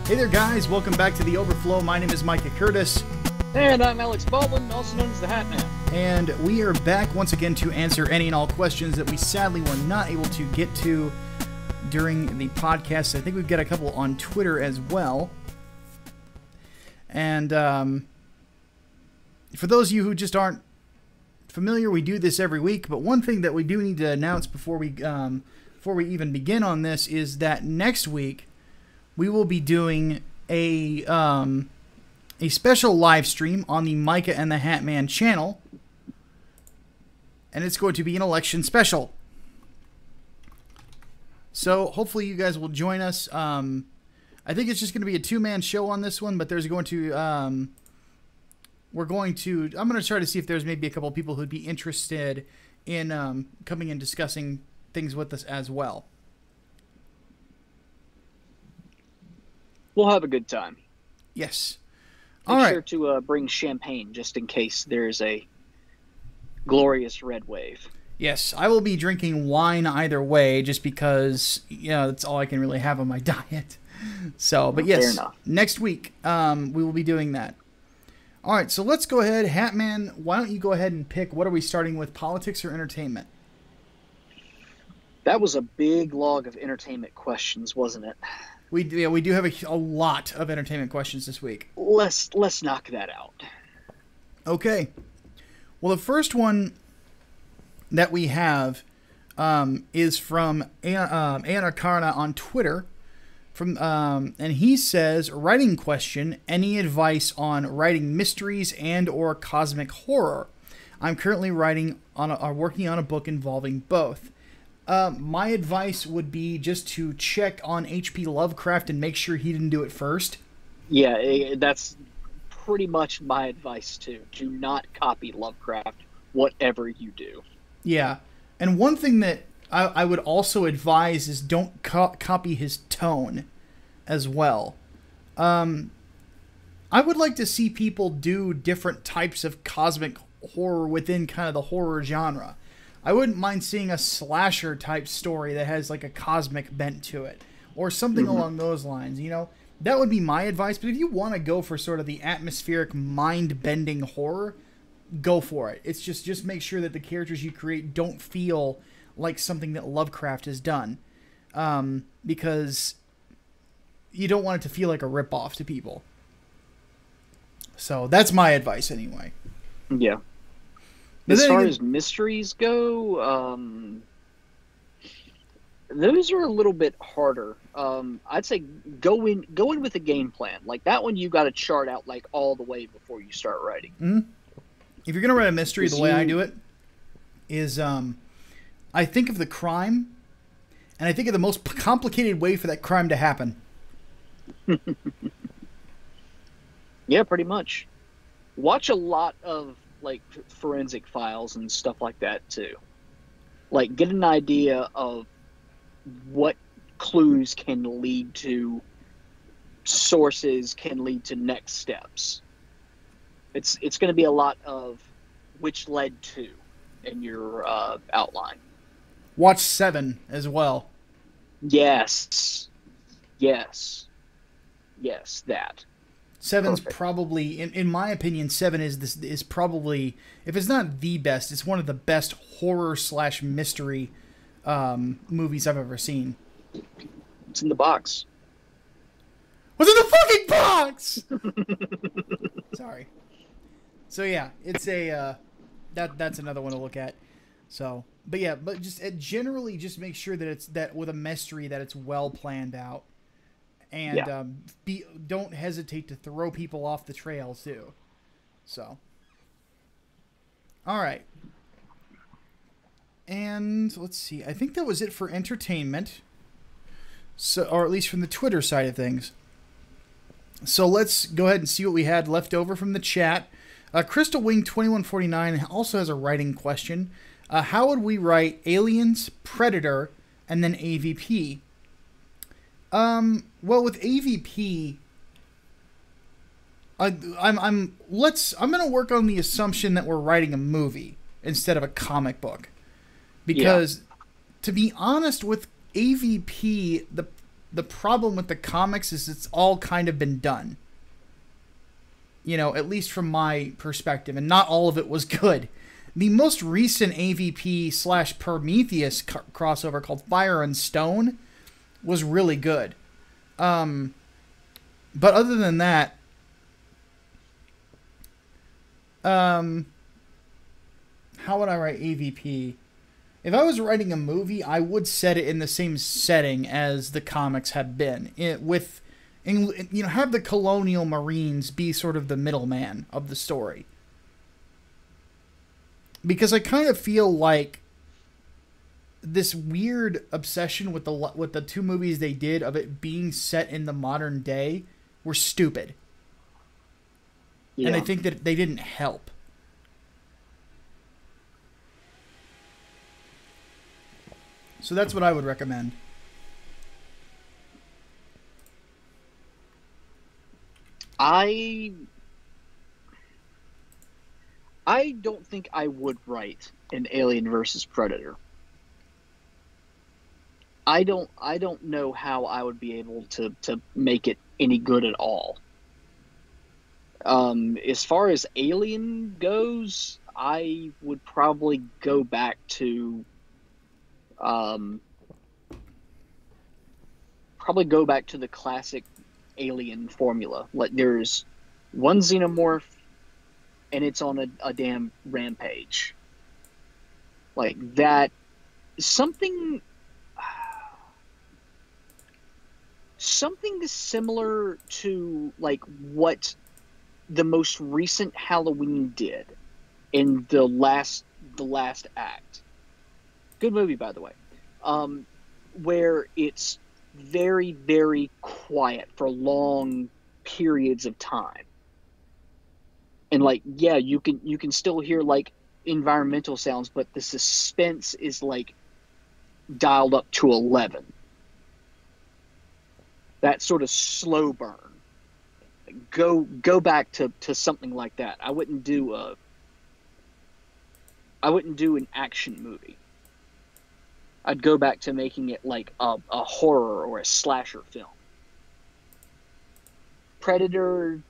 Hey there, guys. Welcome back to the Overflow. My name is Micah Curtis. And I'm Alex Baldwin, also known as the Hatman. And we are back once again to answer any and all questions that we sadly were not able to get to during the podcast. I think we've got a couple on Twitter as well. And for those of you who just aren't familiar, we do this every week. But one thing that we do need to announce before we even begin on this is that next week we will be doing a special live stream on the Micah and the Hatman channel, and it's going to be an election special. So hopefully you guys will join us. I think it's just going to be a two-man show on this one, but there's going to I'm going to try to see if there's maybe a couple of people who'd be interested in coming and discussing things with us as well. We'll have a good time. Yes. Make sure to bring champagne just in case there's a glorious red wave. Yes, I will be drinking wine either way, just because that's all I can really have on my diet. So, but yes, next week we will be doing that. All right, so let's go ahead, Hatman. Why don't you go ahead and pick? What are we starting with, politics or entertainment? That was a big log of entertainment questions, wasn't it? We do have a lot of entertainment questions this week. Let's knock that out. Okay. Well, the first one that we have is from Anakarna on Twitter. And he says, writing question, any advice on writing mysteries and or cosmic horror? I'm currently working on a book involving both. My advice would be just to check on H.P. Lovecraft and make sure he didn't do it first. Yeah, that's pretty much my advice too. Do not copy Lovecraft, whatever you do. Yeah, and one thing that I would also advise is don't copy his tone as well. I would like to see people do different types of cosmic horror within kind of the horror genre. I wouldn't mind seeing a slasher type story that has like a cosmic bent to it, or something along those lines. That would be my advice. But if you want to go for sort of the atmospheric, mind-bending horror, go for it. It's just make sure that the characters you create don't feel like something that Lovecraft has done, because you don't want it to feel like a ripoff to people. So that's my advice anyway. Yeah. As far as mysteries go, those are a little bit harder. I'd say go in with a game plan. Like that one, you got to chart out like all the way before you start writing. Mm-hmm. If you're gonna write a mystery, the way I do it is, I think of the crime, and I think of the most complicated way for that crime to happen. Yeah, pretty much. Watch a lot of like forensic files and stuff like that too. Like get an idea of what clues can lead to sources, can lead to next steps. It's going to be a lot of which led to in your outline. Watch Seven as well. Yes, that. Seven's Perfect. Probably, in my opinion, Seven is probably, if it's not the best, it's one of the best horror/mystery movies I've ever seen. It's in the box. What's in the fucking box? Sorry. So yeah, it's a that's another one to look at. So, but just generally, just make sure that it's with a mystery that it's well planned out. And don't hesitate to throw people off the trail too. So, all right. And let's see. I think that was it for entertainment. So, or at least from the Twitter side of things. So let's go ahead and see what we had left over from the chat. Crystal Wing 2149 also has a writing question. How would we write Aliens, Predator, and then AVP? Well, with AVP, I'm gonna work on the assumption that we're writing a movie instead of a comic book, because to be honest, with AVP, the problem with the comics is it's all kind of been done. You know, at least from my perspective, and not all of it was good. The most recent AVP / Prometheus crossover called Fire and Stone was really good. But other than that, how would I write AVP? If I was writing a movie, I would set it in the same setting as the comics have been, have the colonial marines be sort of the middleman of the story. Because I kind of feel like this weird obsession with the 2 movies they did of it being set in the modern day were stupid. Yeah. And I think that they didn't help. So that's what I would recommend. I don't think I would write an Alien versus Predator. I don't know how I would be able to make it any good at all. As far as Alien goes, I would probably go back to the classic Alien formula. Like, there's one xenomorph and it's on a damn rampage. Like that, something similar to like what the most recent Halloween did in the last act. Good movie, by the way. Where it's very, very quiet for long periods of time. And like, yeah, you can still hear like environmental sounds, but the suspense is like dialed up to 11. That sort of slow burn. Go back to something like that. I wouldn't do an action movie. I'd go back to making it like a horror or a slasher film. Predator,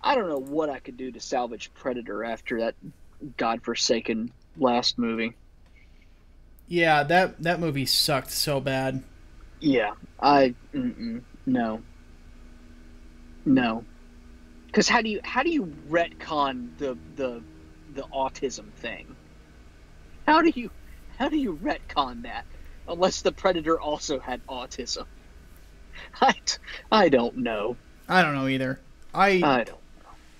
I don't know what I could do to salvage Predator after that godforsaken last movie. Yeah, that movie sucked so bad. Yeah, no. Because how do you retcon the autism thing? How do you retcon that unless the Predator also had autism? I don't know. I don't know either. I don't know.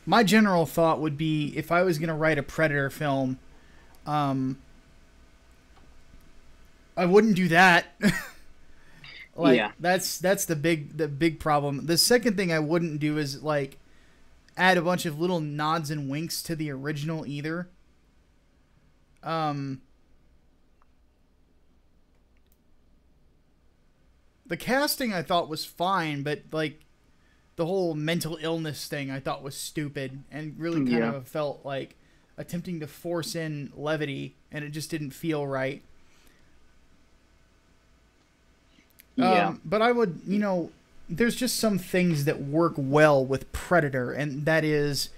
My general thought would be, if I was going to write a Predator film, I wouldn't do that. Yeah. That's the big problem. The second thing I wouldn't do is like add a bunch of little nods and winks to the original either. The casting I thought was fine, but like the whole mental illness thing I thought was stupid and really kind of felt like attempting to force in levity, and it just didn't feel right. Yeah. But I would, there's just some things that work well with Predator, and that is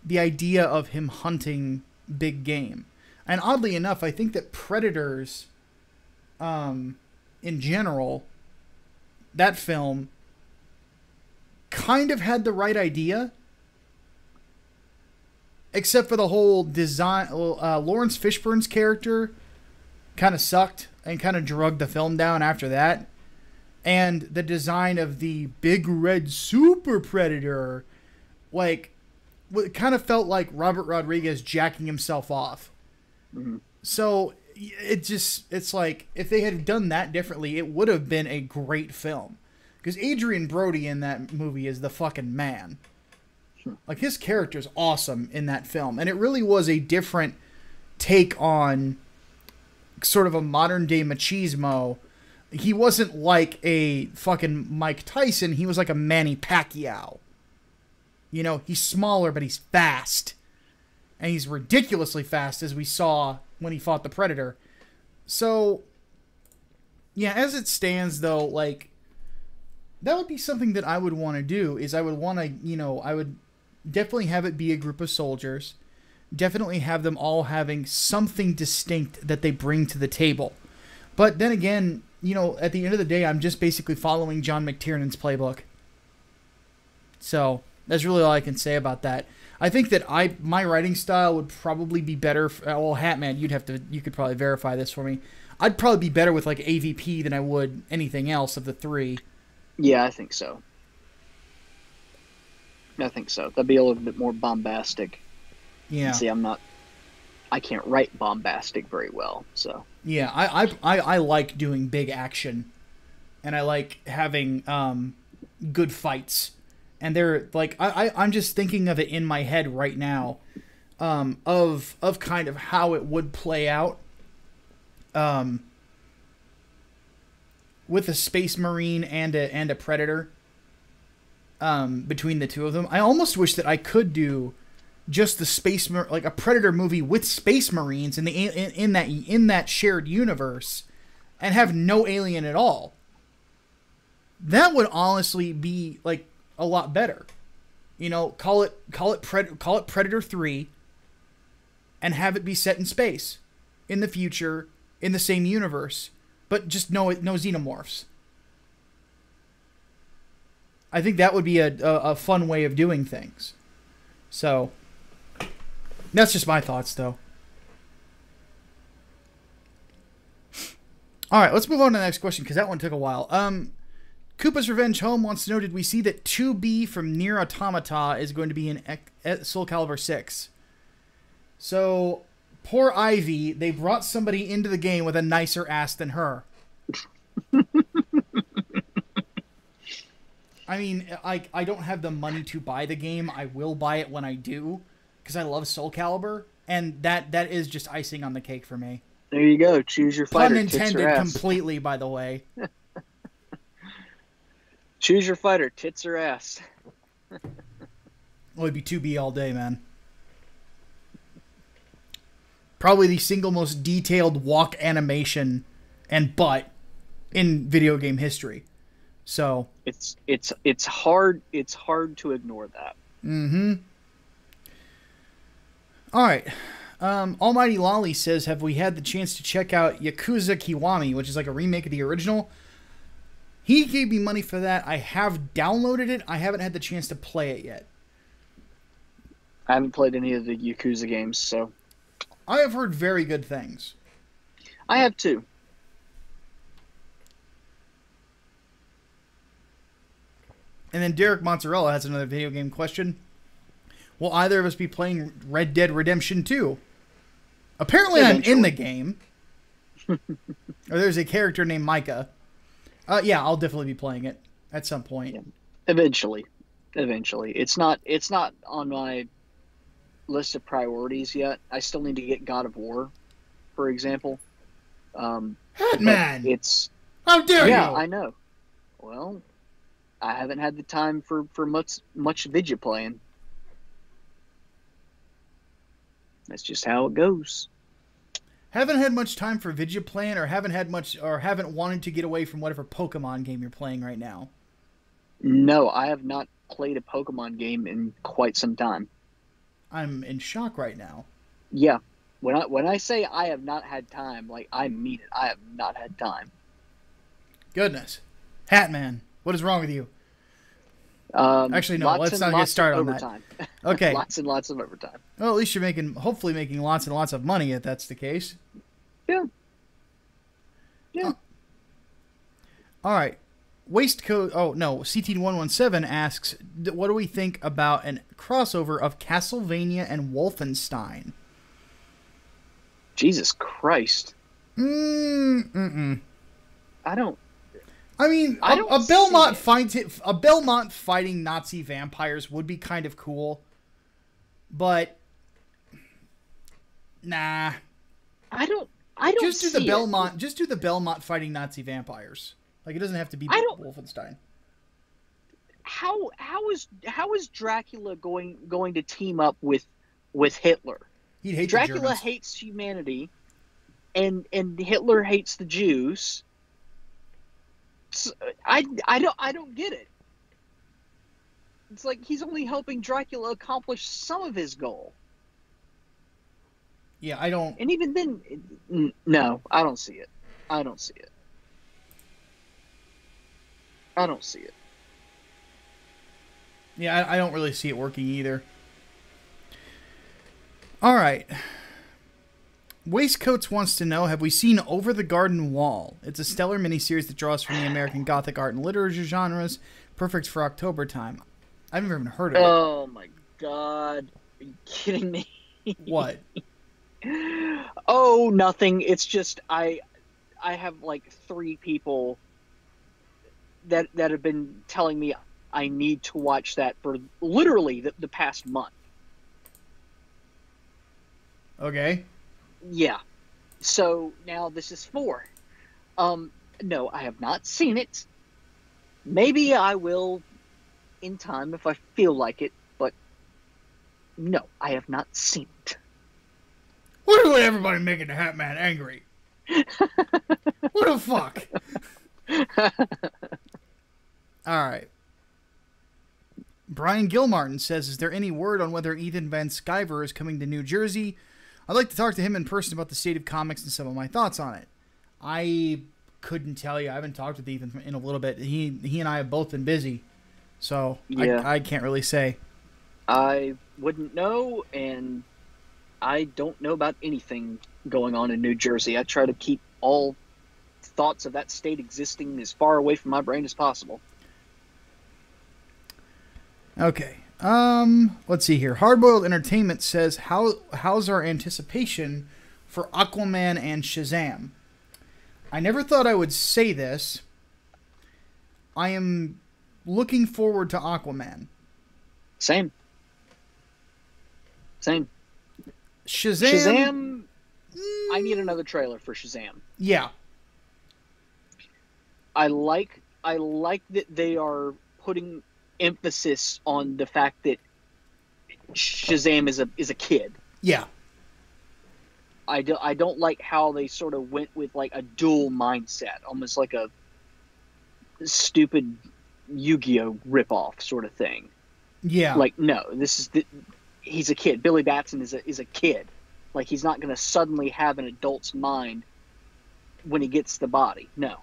the idea of him hunting big game. And oddly enough, I think that Predators, in general, that film kind of had the right idea, except for the whole design. Lawrence Fishburne's character kind of sucked and kind of drugged the film down after that. And the design of the big red super predator, like, it kind of felt like Robert Rodriguez jacking himself off. Mm-hmm. So it's like, if they had done that differently, it would have been a great film. Because Adrian Brody in that movie is the fucking man. Like, his character's awesome in that film. And it really was a different take on sort of a modern day machismo. He wasn't like a fucking Mike Tyson. He was like a Manny Pacquiao. He's smaller, but he's fast. And he's ridiculously fast, as we saw when he fought the Predator. So, Yeah, as it stands, though, like, that would be something that I would want to do, is I would want to, I would definitely have it be a group of soldiers, definitely have them all having something distinct that they bring to the table. But then again, at the end of the day, I'm just basically following John McTiernan's playbook. So that's really all I can say about that. I think that my writing style would probably be better. Well, Hatman, you could probably verify this for me. I'd probably be better with like AVP than I would anything else of the three. Yeah, I think so. That'd be a little bit more bombastic. Yeah. And see, I can't write bombastic very well, so. Yeah, I like doing big action, and I like having good fights. And they're like, I'm just thinking of it in my head right now, of kind of how it would play out, with a Space Marine and a Predator, between the two of them. I almost wish that I could do just the like a Predator movie with Space Marines in that shared universe, and have no alien at all. That would honestly be like a lot better. Call it Predator 3, and have it be set in space, in the future, in the same universe, but just no xenomorphs. I think that would be a fun way of doing things. So that's just my thoughts, though. All right, let's move on to the next question, because that one took a while. Koopa's Revenge Home wants to know, did we see that 2B from Nier Automata is going to be in Soul Calibur 6? So, poor Ivy, they brought somebody into the game with a nicer ass than her. I mean, I don't have the money to buy the game. I will buy it when I do, because I love Soul Calibur, and that is just icing on the cake for me. There you go. Choose your fighter. Pun intended completely, by the way. Choose your fighter, tits or ass. Well, it'd be 2B all day, man. Probably the single most detailed walk animation and butt in video game history. So it's hard to ignore that. Mm-hmm. All right. Almighty Lolly says, have we had the chance to check out Yakuza Kiwami, which is like a remake of the original? He gave me money for that. I have downloaded it. I haven't had the chance to play it yet. I haven't played any of the Yakuza games, so. I have heard very good things. I have too. And then Derek Mozzarella has another video game question. Will either of us be playing Red Dead Redemption 2? Apparently eventually. I'm in the game. Or there's a character named Micah. Yeah, I'll definitely be playing it at some point. Yeah. Eventually. It's not on my list of priorities yet. I still need to get God of War, for example. Hatman! How dare you! Yeah, I know. Well, I haven't had the time for much video playing. That's just how it goes. Haven't had much time for video playing, or haven't wanted to get away from whatever Pokemon game you're playing right now? No, I have not played a Pokemon game in quite some time. I'm in shock right now. Yeah. When I say I have not had time, like, I mean it. I have not had time. Goodness. Hatman, what is wrong with you? Actually, no, let's not get started on that. Okay. Lots and lots of overtime. Well, at least you're hopefully making lots and lots of money if that's the case. Yeah. Yeah. All right. CT117 asks, what do we think about a crossover of Castlevania and Wolfenstein? Jesus Christ. I mean, a Belmont fighting Nazi vampires would be kind of cool, but nah. I don't just do see the Belmont. it. Just do the Belmont fighting Nazi vampires. Like, it doesn't have to be Wolfenstein. How is Dracula going to team up with Hitler? He'd hate Dracula hates humanity, and Hitler hates the Jews. I don't get it. It's like he's only helping Dracula accomplish some of his goal. Yeah, I don't. And even then, no, I don't see it. I don't see it. I don't see it. Yeah, I don't really see it working either. All right. Waistcoats wants to know, have we seen Over the Garden Wall? It's a stellar miniseries that draws from the American Gothic art and literature genres, perfect for October time. I've never even heard of it. Oh my god. Are you kidding me? What? Oh, nothing. It's just I have like 3 people that have been telling me I need to watch that for literally the past month. Okay. Yeah. So now this is 4. No, I have not seen it. Maybe I will in time if I feel like it, but no, I have not seen it. What is everybody making the Hatman angry? What the fuck? All right. Brian Gilmartin says, is there any word on whether Ethan Van Sciver is coming to New Jersey? I'd like to talk to him in person about the state of comics and some of my thoughts on it. I couldn't tell you. I haven't talked with Ethan in a little bit. He and I have both been busy, so yeah. I can't really say. I wouldn't know, and I don't know about anything going on in New Jersey. I try to keep all thoughts of that state existing as far away from my brain as possible. Okay. Let's see here. Hardboiled Entertainment says, how's our anticipation for Aquaman and Shazam? I never thought I would say this. I am looking forward to Aquaman. Same. Shazam. I need another trailer for Shazam. Yeah. I like that they are putting emphasis on the fact that Shazam is a kid. Yeah. I don't like how they sort of went with like a dual mindset, almost like a stupid Yu-Gi-Oh ripoff sort of thing. Yeah. Like, no, he's a kid. Billy Batson is a kid. Like, he's not going to suddenly have an adult's mind when he gets the body. No.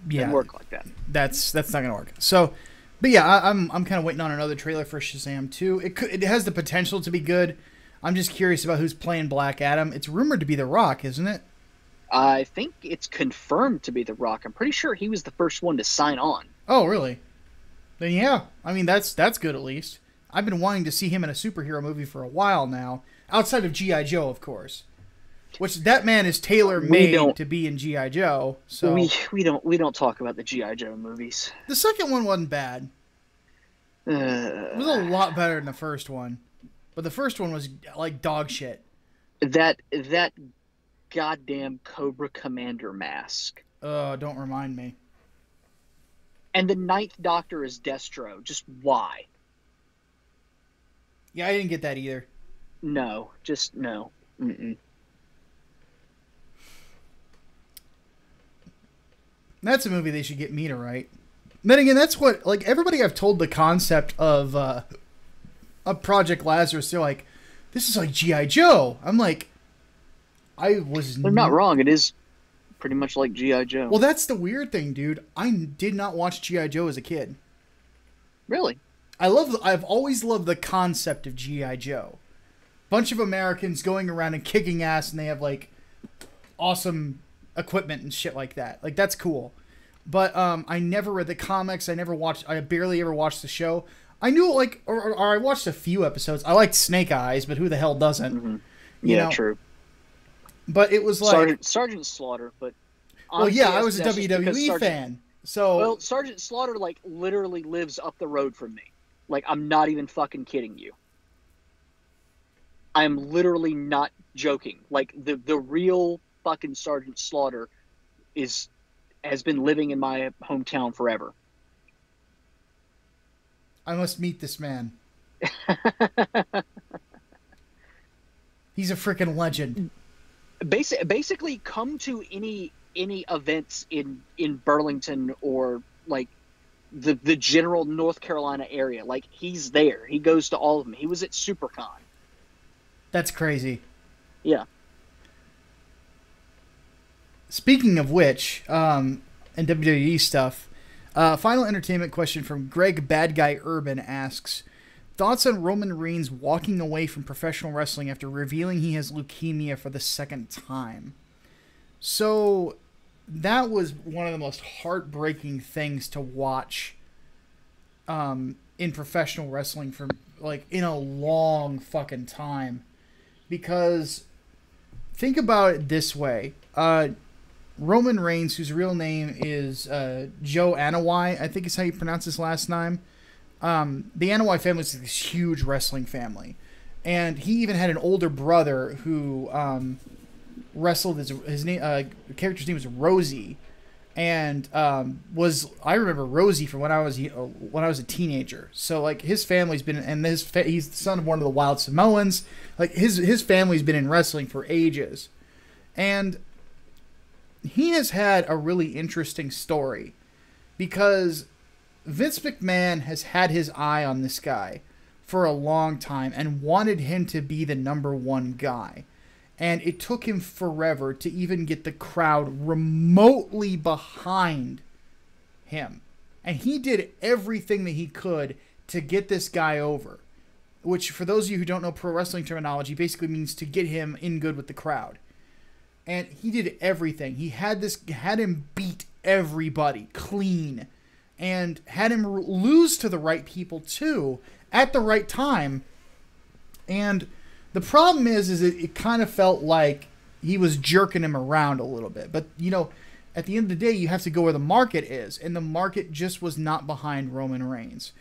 Yeah. Doesn't work like that. That's not going to work. So, but yeah, I'm kind of waiting on another trailer for Shazam 2. It has the potential to be good. I'm just curious about who's playing Black Adam. It's rumored to be The Rock, isn't it? I think it's confirmed to be The Rock. I'm pretty sure he was the first one to sign on. Oh, really? Then yeah. I mean, that's good at least. I've been wanting to see him in a superhero movie for a while now. Outside of G.I. Joe, of course. Which, that man is tailor-made to be in G.I. Joe. So we don't talk about the G.I. Joe movies. The second one wasn't bad. It was a lot better than the first one. But the first one was like dog shit. That goddamn Cobra Commander mask. Don't remind me. And the Ninth Doctor is Destro. Just why? Yeah, I didn't get that either. No. Just no. Mm-mm. That's a movie they should get me to write. Then again, that's what, like, everybody I've told the concept of Project Lazarus, they're like, this is like G.I. Joe. I'm like, they're not wrong. It is pretty much like G.I. Joe. Well, that's the weird thing, dude. I did not watch G.I. Joe as a kid. Really? I've always loved the concept of G.I. Joe. Bunch of Americans going around and kicking ass, and they have, like, awesome equipment and shit like that. Like, that's cool. But I never read the comics. I barely ever watched the show. I knew, like, or I watched a few episodes. I liked Snake Eyes, but who the hell doesn't? Mm-hmm. Yeah, true. But it was like Sergeant Slaughter. But well, yeah, I was a WWE fan. So Sergeant Slaughter like literally lives up the road from me. Like, I'm not even fucking kidding you. I'm literally not joking. Like, the real fucking Sergeant Slaughter has been living in my hometown forever. I must meet this man. He's a freaking legend. Basically, come to any events in Burlington or like the general North Carolina area. Like, he's there. He goes to all of them. He was at SuperCon. That's crazy. Yeah. Speaking of which, and WWE stuff, final entertainment question from Greg Bad Guy Urban asks, thoughts on Roman Reigns walking away from professional wrestling after revealing he has leukemia for the second time? So that was one of the most heartbreaking things to watch in professional wrestling for like in a long fucking time. Because think about it this way. Roman Reigns, whose real name is Joe Anoa'i, I think is how you pronounce his last name. The Anoa'i family is this huge wrestling family. And he even had an older brother who wrestled. His name, character's name was Rosie. And I remember Rosie from when I was a teenager. So like his family's been, and he's the son of one of the Wild Samoans. Like his family's been in wrestling for ages, and he has had a really interesting story because Vince McMahon has had his eye on this guy for a long time and wanted him to be the number one guy. And it took him forever to even get the crowd remotely behind him. And he did everything that he could to get this guy over. Which, for those of you who don't know pro wrestling terminology, basically means to get him in good with the crowd. And he did everything. He had him beat everybody clean. And had him lose to the right people, too, at the right time. And the problem is it kind of felt like he was jerking him around a little bit. But, you know, at the end of the day, you have to go where the market is. And the market just was not behind Roman Reigns.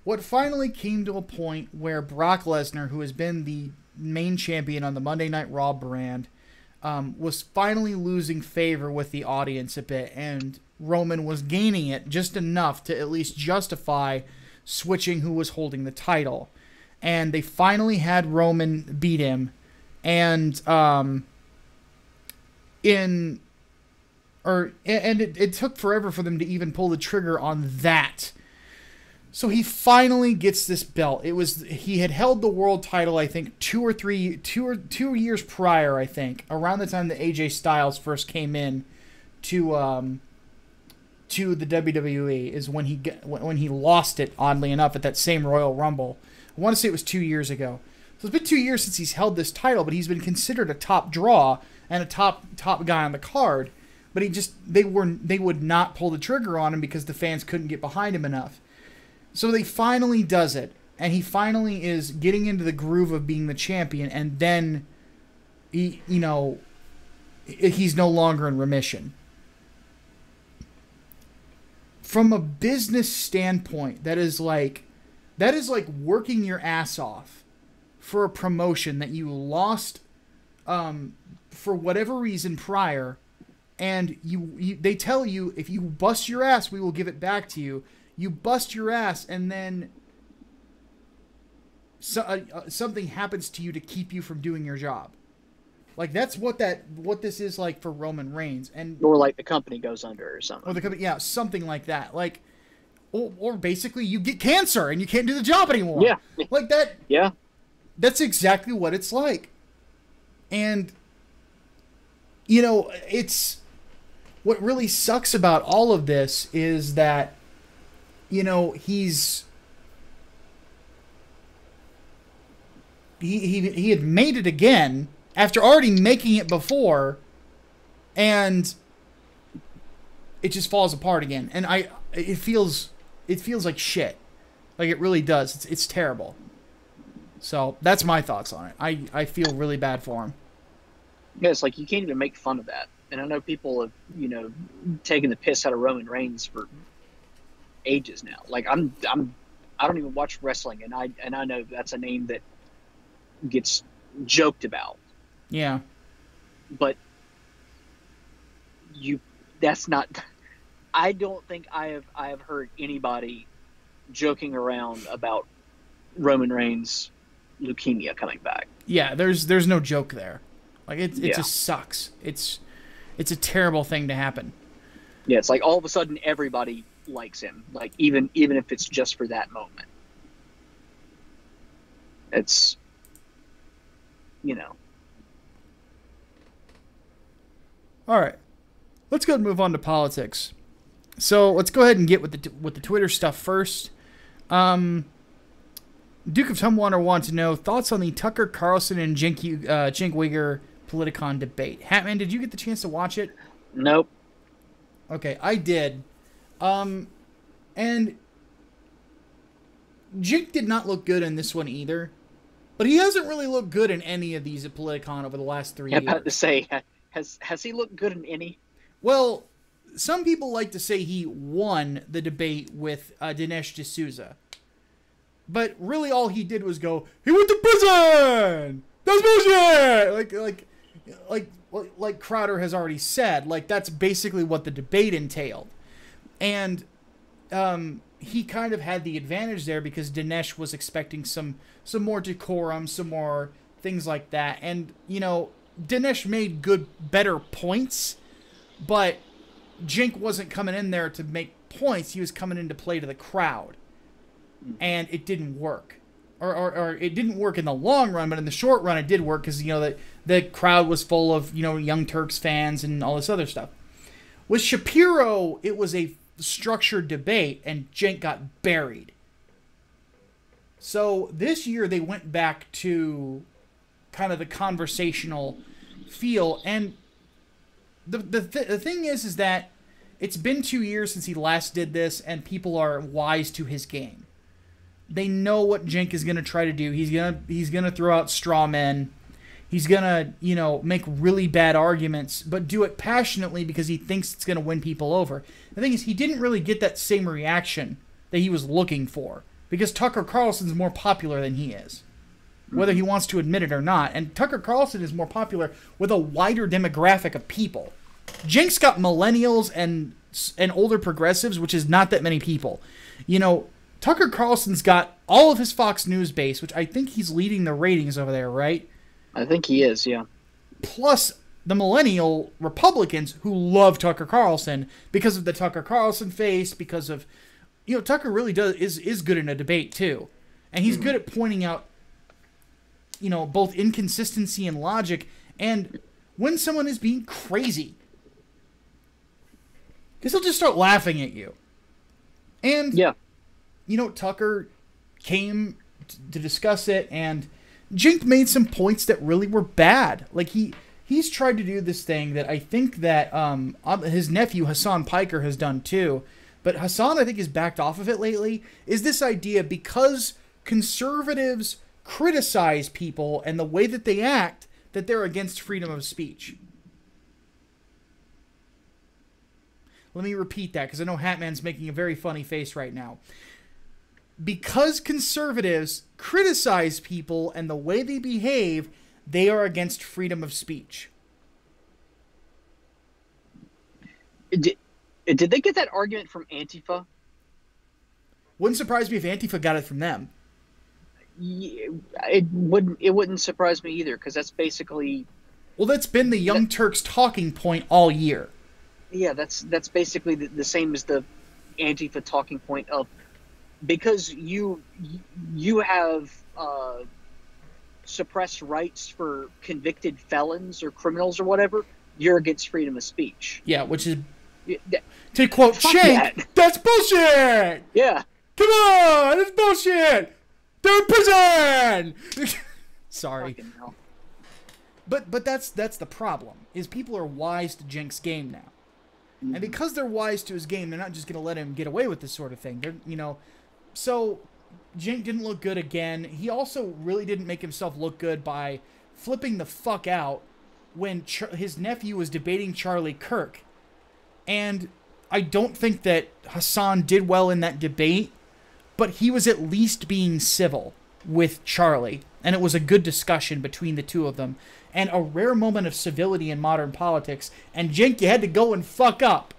What finally came to a point where Brock Lesnar, who has been the main champion on the Monday Night Raw brand, was finally losing favor with the audience a bit. And Roman was gaining it just enough to at least justify switching who was holding the title. And they finally had Roman beat him, and it took forever for them to even pull the trigger on that. So he finally gets this belt. He had held the world title, I think, 2 years prior, I think, around the time that AJ Styles first came in to the WWE is when he lost it, oddly enough, at that same Royal Rumble. I want to say it was 2 years ago. So it's been 2 years since he's held this title, but he's been considered a top draw and a top guy on the card. But they would not pull the trigger on him because the fans couldn't get behind him enough. So they finally does it, and he finally is getting into the groove of being the champion, and then he's no longer in remission. From a business standpoint, that is like working your ass off for a promotion that you lost for whatever reason prior, and they tell you, if you bust your ass, we will give it back to you. You bust your ass, and then something happens to you to keep you from doing your job. Like, that's what this is like for Roman Reigns, or like the company goes under or something. Or the company, yeah, something like that. Like, or basically you get cancer and you can't do the job anymore. Yeah, like that. Yeah, that's exactly what it's like. And it's what really sucks about all of this is that he had made it again after already making it before, and it just falls apart again. And it feels like shit. Like, it really does. It's terrible. So that's my thoughts on it. I feel really bad for him. Yeah, it's like you can't even make fun of that. And I know people have, taken the piss out of Roman Reigns for ages now. Like, I don't even watch wrestling, and I know that's a name that gets joked about. Yeah. But that's not. I don't think I have heard anybody joking around about Roman Reigns' leukemia coming back. Yeah, there's no joke there. Like, it just sucks. It's a terrible thing to happen. Yeah, it's like all of a sudden everybody likes him, like even if it's just for that moment. It's, you know. All right, let's go and move on to politics. So let's go ahead and get with the Twitter stuff first. Duke of Tumwater wants to know thoughts on the Tucker Carlson and Cenk Uygur Politicon debate. Hatman, did you get the chance to watch it? Nope. Okay, I did. And Cenk did not look good in this one either. But he hasn't really looked good in any of these at Politicon over the last 3 years. I'm about to say, has he looked good in any? Well, some people like to say he won the debate with Dinesh D'Souza. But really all he did was go, he went to prison! That's bullshit! Like Crowder has already said, like that's basically what the debate entailed. And he kind of had the advantage there because Dinesh was expecting some more decorum, some more things like that. And, you know, Dinesh made better points, but Cenk wasn't coming in there to make points. He was coming in to play to the crowd. And it didn't work. Or it didn't work in the long run, but in the short run it did work because, you know, the crowd was full of, you know, Young Turks fans and all this other stuff. With Shapiro, it was a structured debate, and Cenk got buried. So this year they went back to kind of the conversational feel, and the thing is that it's been 2 years since he last did this, and people are wise to his game. They know what Cenk is going to try to do. He's gonna throw out straw men. He's going to, you know, make really bad arguments, but do it passionately because he thinks it's going to win people over. The thing is, he didn't really get that same reaction that he was looking for because Tucker Carlson's more popular than he is, whether he wants to admit it or not. And Tucker Carlson is more popular with a wider demographic of people. Cenk's got millennials and older progressives, which is not that many people. You know, Tucker Carlson's got all of his Fox News base, which I think he's leading the ratings over there, right? I think he is, yeah. Plus the millennial Republicans who love Tucker Carlson because of the Tucker Carlson face, because of, you know, Tucker really is good in a debate too. And he's good at pointing out, you know, both inconsistency and logic and when someone is being crazy. Because he'll just start laughing at you. And, yeah, you know, Tucker came to discuss it, and Cenk made some points that really were bad. Like, he's tried to do this thing that I think that his nephew, Hassan Piker, has done too. But Hassan, I think, has backed off of it lately, is this idea because conservatives criticize people and the way that they act, that they're against freedom of speech. Let me repeat that, because I know Hatman's making a very funny face right now. Because conservatives criticize people and the way they behave, they are against freedom of speech. Did they get that argument from Antifa? Wouldn't surprise me if Antifa got it from them. Yeah, it wouldn't surprise me either, because that's basically... Well, that's been the Young Turks talking point all year. Yeah, that's basically the same as the Antifa talking point of, because you have suppressed rights for convicted felons or criminals or whatever, you're against freedom of speech. Yeah, which is, to quote Cenk, that's bullshit! Yeah. Come on, it's bullshit! They're in prison! Sorry. Fucking hell. But that's the problem, is people are wise to Cenk's game now. And because they're wise to his game, they're not just going to let him get away with this sort of thing. They're, you know, so Cenk didn't look good again. He also really didn't make himself look good by flipping the fuck out when his nephew was debating Charlie Kirk. And I don't think that Hassan did well in that debate, but he was at least being civil with Charlie. And it was a good discussion between the two of them. And a rare moment of civility in modern politics. And Cenk, you had to go and fuck up.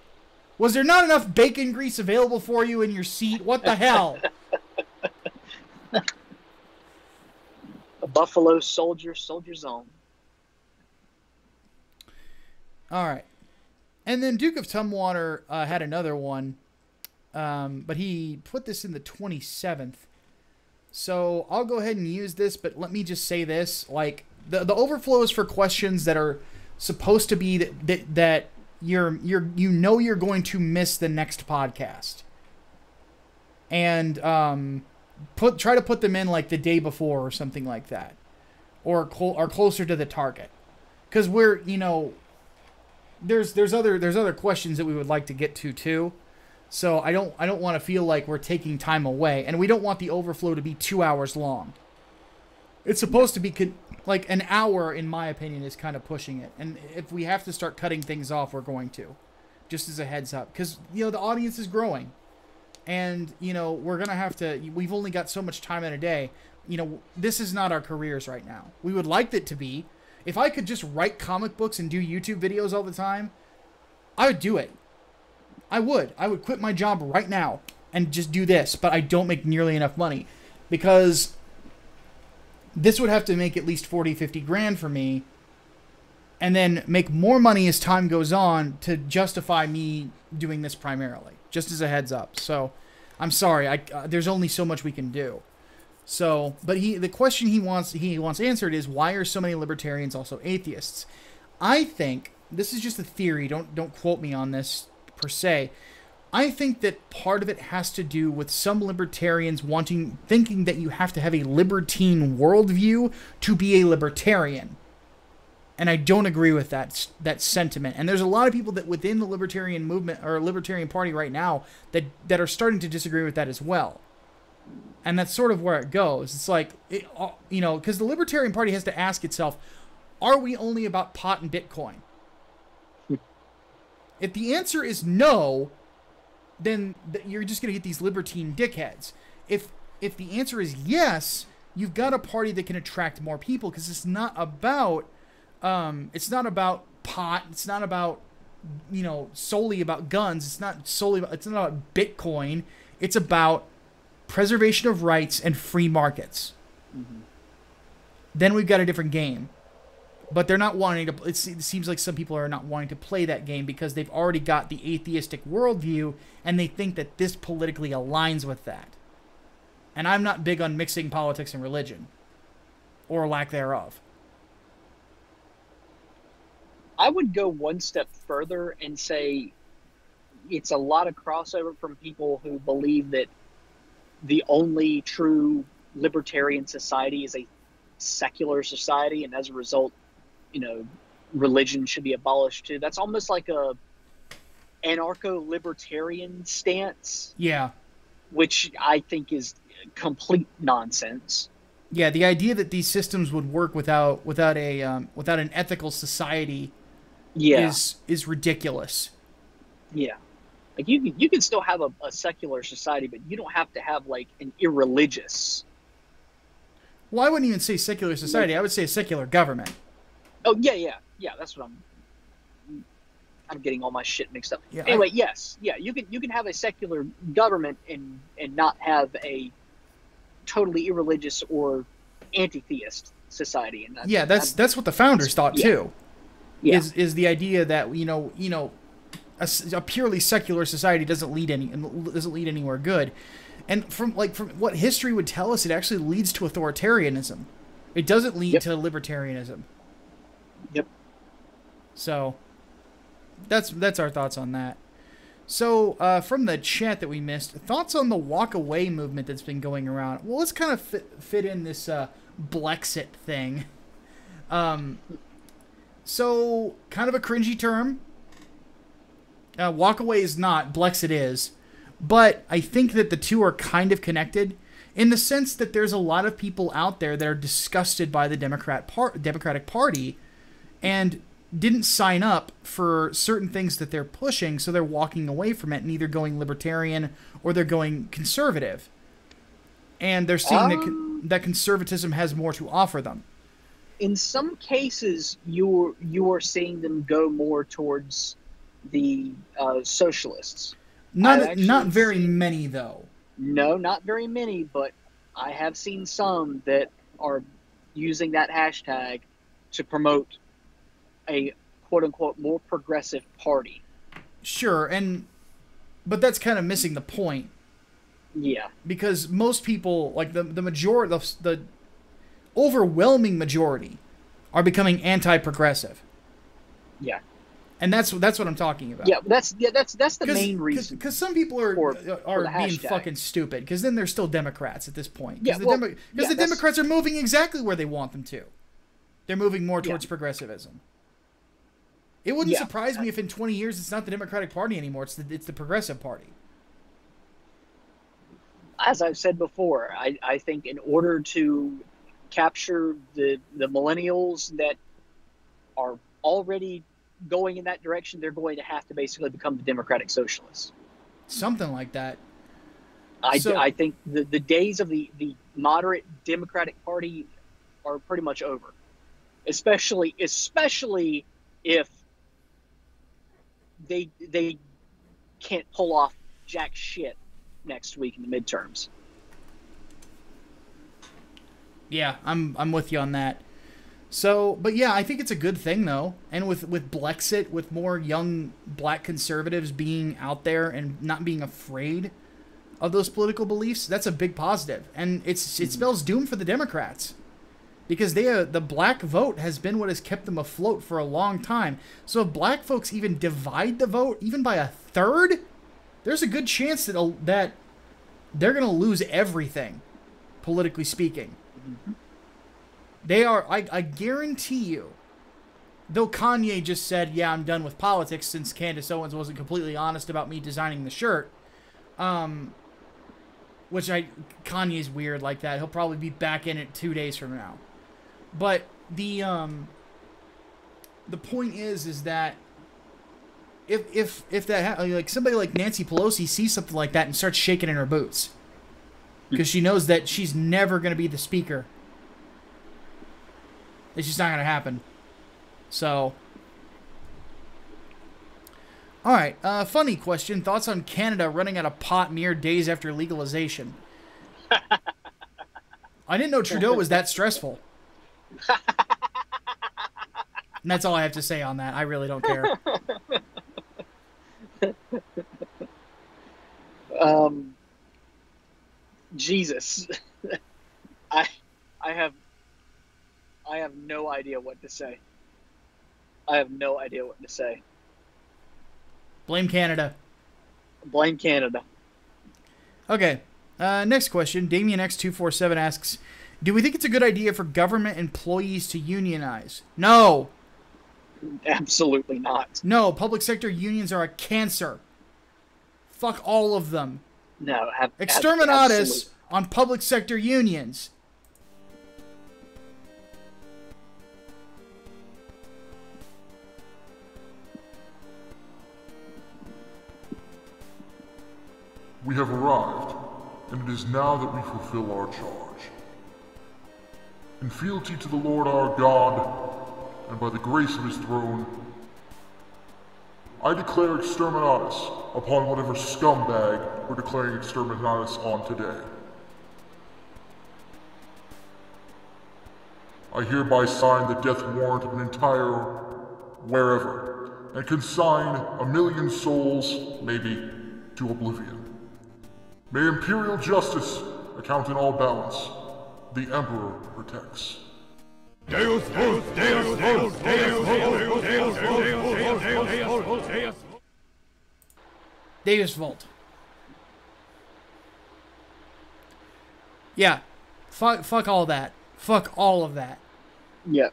Was there not enough bacon grease available for you in your seat? What the hell? A Buffalo soldier's own. All right. And then Duke of Tumwater had another one. But he put this in the 27th. So I'll go ahead and use this, but let me just say this. Like, the overflow is for questions that are supposed to be that you're going to miss the next podcast. And try to put them in like the day before or something like that. Or closer to the target. Because we're, there's other questions that we would like to get to too. So I don't want to feel like we're taking time away, and we don't want the overflow to be 2 hours long. It's supposed to be like an hour, in my opinion, is kind of pushing it. And if we have to start cutting things off, we're going to, just as a heads up, because the audience is growing, and we're gonna have to. We've only got so much time in a day. This is not our careers right now. We would like it to be. If I could just write comic books and do YouTube videos all the time, I would do it. I would quit my job right now and just do this, but I don't make nearly enough money because this would have to make at least 40, 50 grand for me and then make more money as time goes on to justify me doing this primarily, just as a heads up. So I'm sorry. There's only so much we can do. So, but the question he wants answered is, why are so many libertarians also atheists? I think, this is just a theory, don't quote me on this per se. I think that part of it has to do with some libertarians thinking that you have to have a libertine worldview to be a libertarian. And I don't agree with that sentiment. And there's a lot of people that within the libertarian movement or Libertarian Party right now that are starting to disagree with that as well. And that's sort of where it goes. It's like, because the Libertarian Party has to ask itself, are we only about pot and Bitcoin? If the answer is no, then you're just going to get these libertine dickheads. If the answer is yes, you've got a party that can attract more people, because it's not about pot. It's not about solely about guns. It's not about Bitcoin. It's about preservation of rights and free markets. Mm-hmm. Then we've got a different game. But they're not wanting to. It seems like some people are not wanting to play that game because they've already got the atheistic worldview and they think that this politically aligns with that. And I'm not big on mixing politics and religion, or lack thereof. I would go one step further and say it's a lot of crossover from people who believe that the only true libertarian society is a secular society, and as a result, religion should be abolished too. That's almost like a anarcho-libertarian stance. Yeah. Which I think is complete nonsense. Yeah, the idea that these systems would work without an ethical society is ridiculous. Yeah. Like you can still have a secular society, but you don't have to have like an irreligious. Well, I wouldn't even say secular society. I would say a secular government. Oh yeah. That's what I'm getting all my shit mixed up. Yeah, anyway, yes, you can have a secular government and not have a totally irreligious or anti-theist society. And that's what the founders thought too. Yeah. Is the idea that a purely secular society doesn't lead anywhere good. And from what history would tell us, it actually leads to authoritarianism. It doesn't lead to libertarianism. Yep. So that's our thoughts on that. So from the chat that we missed, thoughts on the walk away movement that's been going around. Well, let's kind of fit in this Blexit thing. So kind of a cringy term. Walk away is not, Blexit is. But I think that the two are kind of connected in the sense that there's a lot of people out there that are disgusted by the Democratic Party and didn't sign up for certain things that they're pushing, so they're walking away from it and either going libertarian or they're going conservative. And they're seeing that conservatism has more to offer them. In some cases, you are seeing them go more towards the socialists. Not very many, though. No, not very many, but I have seen some that are using that hashtag to promote a quote-unquote more progressive party. Sure, and But that's kind of missing the point. Yeah. Because most people, like the majority, the overwhelming majority, are becoming anti-progressive. Yeah. And that's what I'm talking about. Yeah, that's the main reason. Because some people are being fucking stupid. Because then they're still Democrats at this point. Because the Democrats are moving exactly where they want them to. They're moving more towards progressivism. It wouldn't surprise me if in 20 years it's not the Democratic Party anymore. It's the Progressive Party. As I've said before, I think in order to capture the millennials that are already going in that direction, they're going to have to basically become the Democratic Socialists. Something like that. I think the days of the moderate Democratic Party are pretty much over. Especially if they can't pull off jack shit next week in the midterms. Yeah, I'm with you on that. So, but yeah, I think it's a good thing though. And with Blexit, with more young black conservatives being out there and not being afraid of those political beliefs, that's a big positive. And it spells doom for the Democrats. Because the black vote has been what has kept them afloat for a long time. So if black folks even divide the vote, even by a third, there's a good chance that they're going to lose everything, politically speaking. Mm-hmm. They are, I guarantee you, though Kanye just said, yeah, I'm done with politics since Candace Owens wasn't completely honest about me designing the shirt. Kanye's weird like that. He'll probably be back in it 2 days from now. But the point is that if that like somebody like Nancy Pelosi sees something like that and starts shaking in her boots because she knows that she's never going to be the speaker. It's just not going to happen. So, all right. Funny question. Thoughts on Canada running out of pot mere days after legalization? I didn't know Trudeau was that stressful. And that's all I have to say on that. I really don't care. Jesus. I have no idea what to say. Blame Canada. Blame Canada. Okay. Next question. Damien X247 asks, do we think it's a good idea for government employees to unionize? No. Absolutely not. No, public sector unions are a cancer. Fuck all of them. No. Exterminatus on public sector unions. We have arrived, and it is now that we fulfill our charge. In fealty to the Lord our God, and by the grace of his throne, I declare exterminatus upon whatever scumbag we're declaring exterminatus on today. I hereby sign the death warrant of an entire wherever, and consign 1,000,000 souls, maybe, to oblivion. May imperial justice account in all balance. The Emperor protects. Deus vult, Deus vult, Deus vult, Deus vult, Deus vult. Deus vult. Yeah. Fuck all that. Fuck all of that. Yeah.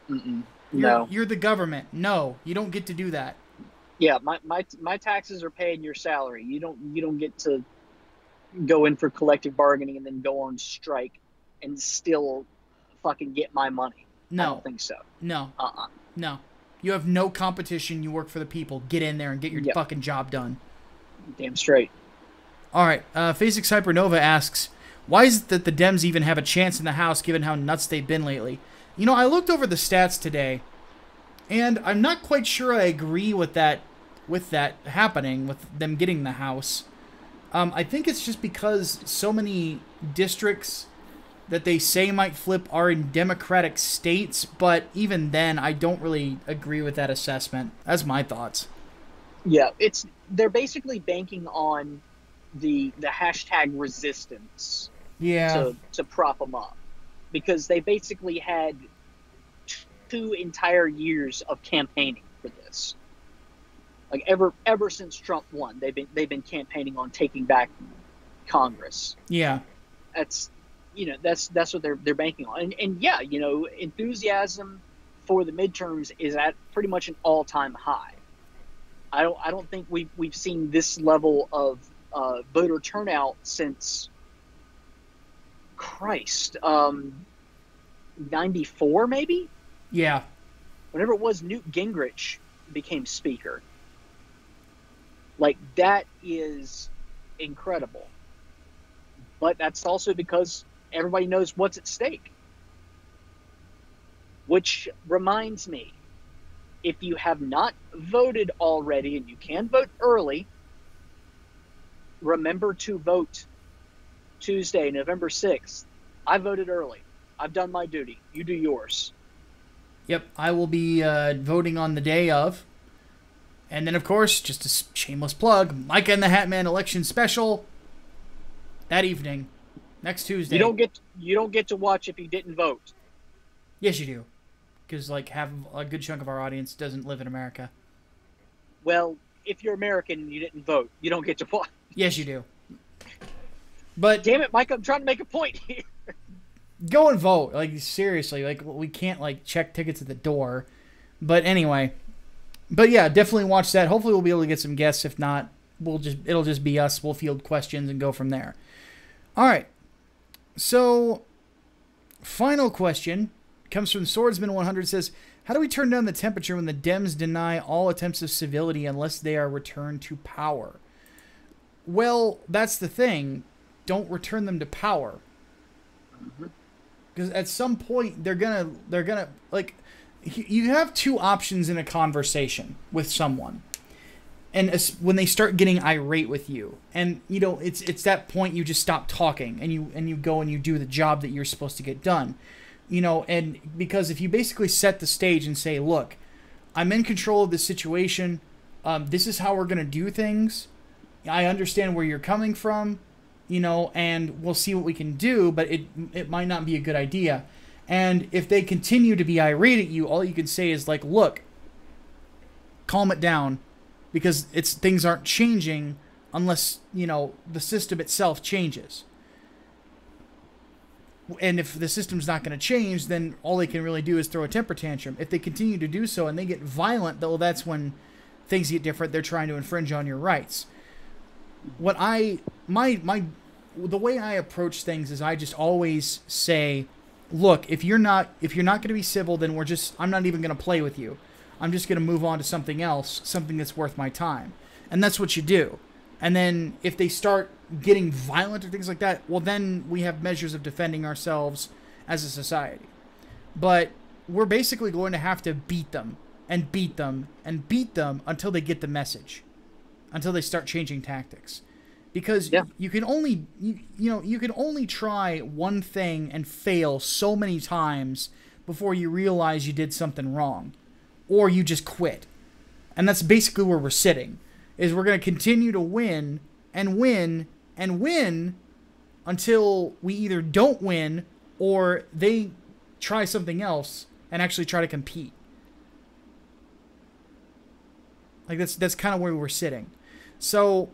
No. You're the government. No, you don't get to do that. Yeah, my taxes are paying your salary. You don't get to go in for collective bargaining and then go on strike and still fucking get my money. No. I don't think so. No. No. You have no competition. You work for the people. Get in there and get your fucking job done. Damn straight. All right. Phasix Hypernova asks, why is it that the Dems even have a chance in the House given how nuts they've been lately? You know, I looked over the stats today, and I'm not quite sure I agree with that happening, with them getting the House. I think it's just because so many districts that they say might flip are in Democratic states, but even then, I don't really agree with that assessment. That's my thoughts. Yeah, they're basically banking on the hashtag resistance Yeah. to prop them up, because they basically had 2 entire years of campaigning for this. Like ever since Trump won, they've been campaigning on taking back Congress. Yeah. That's what they're banking on. And yeah, enthusiasm for the midterms is at pretty much an all-time high. I don't think we've seen this level of voter turnout since Christ, 94 maybe? Yeah. Whenever it was Newt Gingrich became speaker. Like, that is incredible. But that's also because everybody knows what's at stake. Which reminds me, if you have not voted already, and you can vote early, remember to vote Tuesday, November 6th. I voted early. I've done my duty. You do yours. Yep, I will be voting on the day of. And then, of course, just a shameless plug, Micah and the Hatman election special that evening, next Tuesday. You don't get to watch if you didn't vote. Yes, you do. Because, like, half a good chunk of our audience doesn't live in America. Well, if you're American and you didn't vote, you don't get to watch. Yes, you do. But damn it, Mike, I'm trying to make a point here. Go and vote. Like, seriously. Like, we can't, like, check tickets at the door. But anyway. But yeah, definitely watch that. Hopefully we'll be able to get some guests. If not, it'll just be us. We'll field questions and go from there. All right. So, final question comes from Swordsman100. Says, how do we turn down the temperature when the Dems deny all attempts of civility unless they are returned to power? Well, that's the thing. Don't return them to power. Because at some point they're gonna like, you have two options in a conversation with someone, and when they start getting irate with you, and it's that point you just stop talking and you go and you do the job that you're supposed to get done, and because if you basically set the stage and say, look, I'm in control of this situation, this is how we're gonna do things, I understand where you're coming from, and we'll see what we can do, but it might not be a good idea. And if they continue to be irate at you, all you can say is like, look, calm it down, because things aren't changing unless, the system itself changes. And if the system's not going to change, then all they can really do is throw a temper tantrum. If they continue to do so and they get violent, well, that's when things get different. They're trying to infringe on your rights. The way I approach things is I just always say, look, if you're not going to be civil, then I'm not even going to play with you. I'm just going to move on to something else, something that's worth my time. And that's what you do. And then if they start getting violent or things like that, well, then we have measures of defending ourselves as a society. But we're basically going to have to beat them and beat them and beat them until they get the message, until they start changing tactics. Because you can only you can only try one thing and fail so many times before you realize you did something wrong, or you just quit. And that's basically where we're sitting. Is we're going to continue to win and win and win until we either don't win or they try something else and actually try to compete. Like that's kind of where we're sitting. So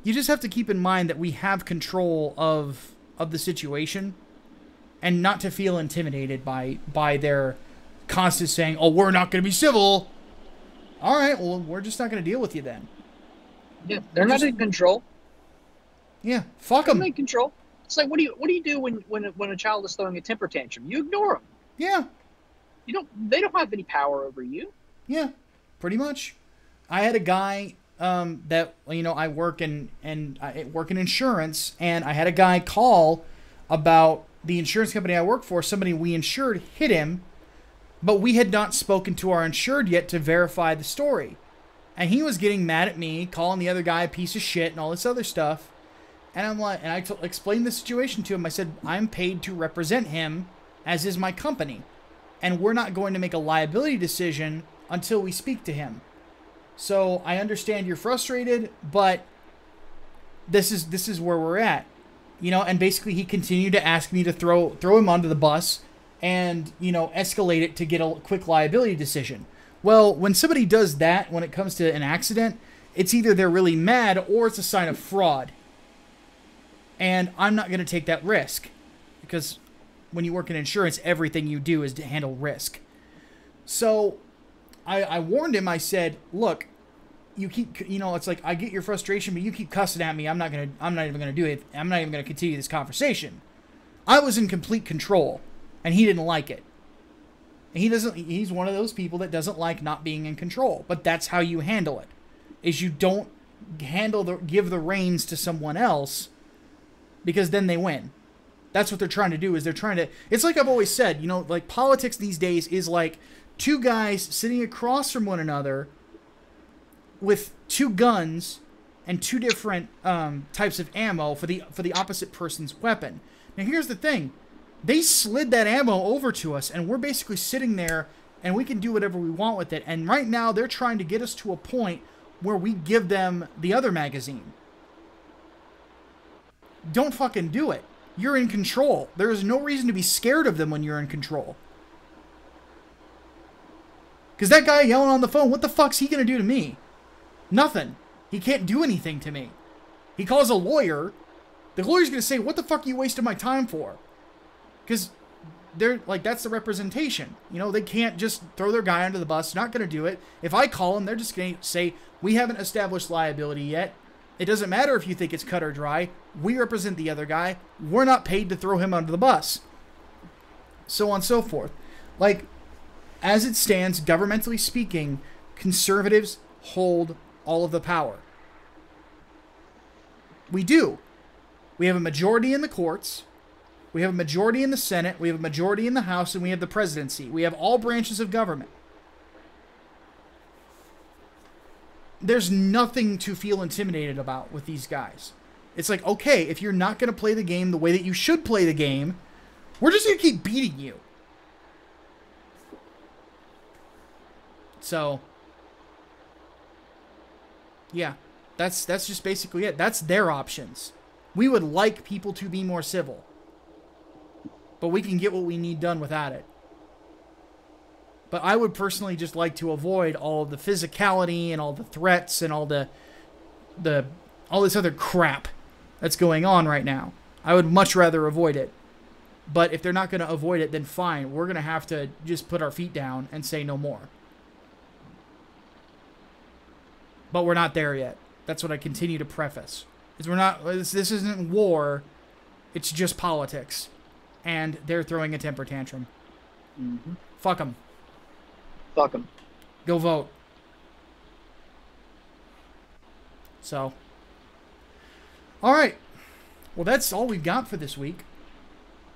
you just have to keep in mind that we have control of the situation, and not to feel intimidated by their constant saying, oh, we're not going to be civil. All right, well, we're just not going to deal with you then. Yeah, they're not in control. Yeah, fuck them. They're not in control. It's like, what do you do when a child is throwing a temper tantrum? You ignore them. Yeah. They don't have any power over you. Yeah, pretty much. I had a guy that I work in insurance, and I had a guy call about the insurance company I work for. Somebody we insured hit him, but we had not spoken to our insured yet to verify the story. And he was getting mad at me, calling the other guy a piece of shit and all this other stuff. And I'm like, and I explained the situation to him. I said, I'm paid to represent him, as is my company, and we're not going to make a liability decision until we speak to him. So I understand you're frustrated, but this is where we're at. You know, and basically he continued to ask me to throw him onto the bus and, you know, escalate it to get a quick liability decision. Well, when somebody does that, when it comes to an accident, it's either they're really mad or it's a sign of fraud. And I'm not going to take that risk, because when you work in insurance, everything you do is to handle risk. So I warned him. I said, look, you keep, you know, it's like, I get your frustration, but you keep cussing at me. I'm not even going to do it. I'm not even going to continue this conversation. I was in complete control, and he didn't like it. And he's one of those people that doesn't like not being in control, but that's how you handle it, is you don't give the reins to someone else, because then they win. That's what they're trying to do, is they're trying to, it's like I've always said, you know, like politics these days is like two guys sitting across from one another with two guns and two different types of ammo for the opposite person's weapon. Now here's the thing. They slid that ammo over to us, and we're basically sitting there, and we can do whatever we want with it. And right now they're trying to get us to a point where we give them the other magazine. Don't fucking do it. You're in control. There is no reason to be scared of them when you're in control. Because that guy yelling on the phone, what the fuck's he going to do to me? Nothing. He can't do anything to me. He calls a lawyer. The lawyer's going to say, what the fuck are you wasting my time for? Because they're like, that's the representation. You know, they can't just throw their guy under the bus. They're not going to do it. If I call them, they're just going to say, we haven't established liability yet. It doesn't matter if you think it's cut or dry. We represent the other guy. We're not paid to throw him under the bus. So on and so forth. Like, as it stands, governmentally speaking, conservatives hold all of the power. We do. We have a majority in the courts. We have a majority in the Senate. We have a majority in the House. And we have the presidency. We have all branches of government. There's nothing to feel intimidated about with these guys. It's like, okay, if you're not going to play the game the way that you should play the game, we're just going to keep beating you. So, yeah, that's just basically it. That's their options. We would like people to be more civil, but we can get what we need done without it. But I would personally just like to avoid all of the physicality and all the threats and all all this other crap that's going on right now. I would much rather avoid it. But if they're not going to avoid it, then fine. We're going to have to just put our feet down and say no more. But we're not there yet. That's what I continue to preface. This isn't war. It's just politics. And they're throwing a temper tantrum. Mm-hmm. Fuck them. Fuck them. Go vote. So. Alright. Well, that's all we've got for this week.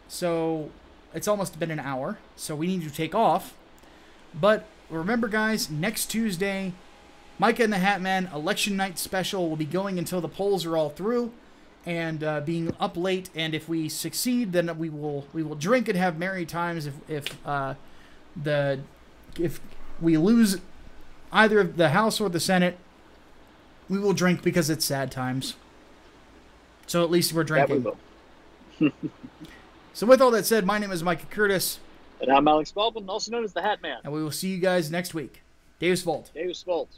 So, it's almost been an hour. So, we need to take off. But, remember, guys, next Tuesday, Micah and the Hatman election night special will be going until the polls are all through. And being up late. And if we succeed, then we will drink and have merry times. If we lose either the House or the Senate, we will drink because it's sad times. So at least we're drinking. Yeah, we will. So with all that said, my name is Micah Curtis. And I'm Alex Baldwin, also known as the Hat Man. And we will see you guys next week. Davis Volt. Davis Volt.